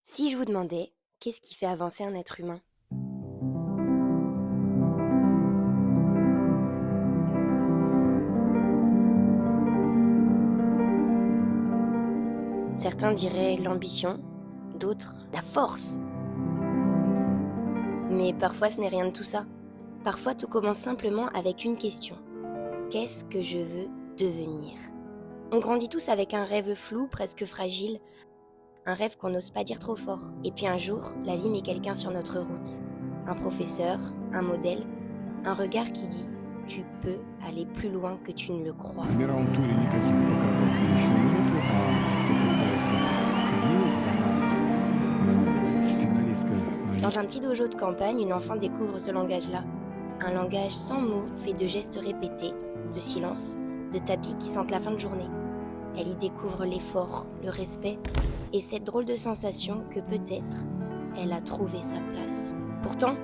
Si je vous demandais, qu'est-ce qui fait avancer un être humain? Certains diraient l'ambition, d'autres la force. Mais parfois ce n'est rien de tout ça. Parfois tout commence simplement avec une question. Qu'est-ce que je veux devenir? On grandit tous avec un rêve flou, presque fragile, un rêve qu'on n'ose pas dire trop fort. Et puis un jour, la vie met quelqu'un sur notre route. Un professeur, un modèle, un regard qui dit tu peux aller plus loin que tu ne le crois. В мировом туре никаких показателей еще нету, а что касается Гиннесса, финалистка. Dans un petit dojo de campagne, une enfant découvre ce langage-là. Un langage sans mots, fait de gestes répétés, de silence, de tapis qui sentent la fin de journée. Elle y découvre l'effort, le respect et cette drôle de sensation que peut-être elle a trouvé sa place. Pourtant,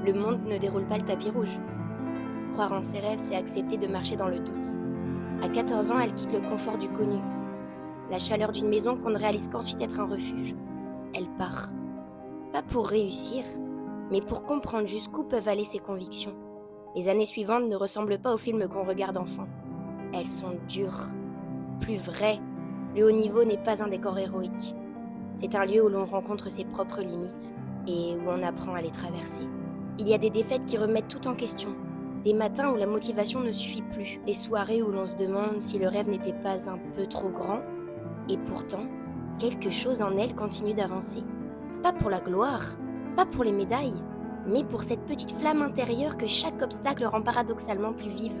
le monde ne déroule pas le tapis rouge. Croire en ses rêves, c'est accepter de marcher dans le doute. À 14 ans, elle quitte le confort du connu, la chaleur d'une maison qu'on ne réalise qu'ensuite être un refuge. Elle part. Pas pour réussir, mais pour comprendre jusqu'où peuvent aller ses convictions. Les années suivantes ne ressemblent pas aux films qu'on regarde enfant. Elles sont dures, plus vraies. Le haut niveau n'est pas un décor héroïque. C'est un lieu où l'on rencontre ses propres limites et où on apprend à les traverser. Il y a des défaites qui remettent tout en question, des matins où la motivation ne suffit plus, des soirées où l'on se demande si le rêve n'était pas un peu trop grand, et pourtant, quelque chose en elle continue d'avancer. Pas pour la gloire, pas pour les médailles, mais pour cette petite flamme intérieure que chaque obstacle rend paradoxalement plus vive.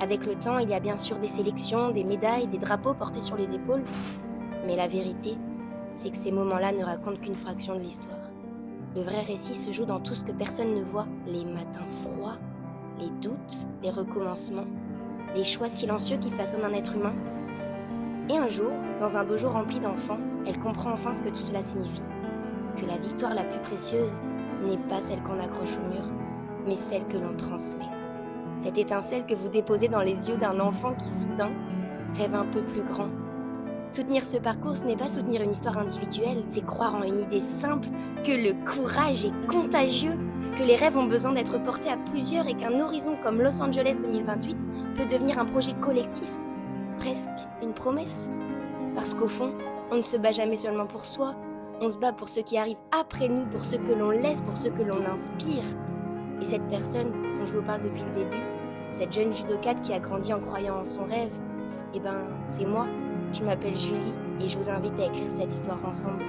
Avec le temps, il y a bien sûr des sélections, des médailles, des drapeaux portés sur les épaules, mais la vérité, c'est que ces moments-là ne racontent qu'une fraction de l'histoire. Le vrai récit se joue dans tout ce que personne ne voit, les matins froids, les doutes, les recommencements, les choix silencieux qui façonnent un être humain. Et un jour, dans un dojo rempli d'enfants, elle comprend enfin ce que tout cela signifie. Que la victoire la plus précieuse n'est pas celle qu'on accroche au mur, mais celle que l'on transmet. Cette étincelle que vous déposez dans les yeux d'un enfant qui soudain rêve un peu plus grand. Soutenir ce parcours, ce n'est pas soutenir une histoire individuelle, c'est croire en une idée simple, que le courage est contagieux, que les rêves ont besoin d'être portés à plusieurs et qu'un horizon comme Los Angeles 2028 peut devenir un projet collectif, presque une promesse. Parce qu'au fond, on ne se bat jamais seulement pour soi, on se bat pour ceux qui arrivent après nous, pour ceux que l'on laisse, pour ceux que l'on inspire. Et cette personne dont je vous parle depuis le début, cette jeune judokate qui a grandi en croyant en son rêve, c'est moi. Je m'appelle Julie et je vous invite à écrire cette histoire ensemble.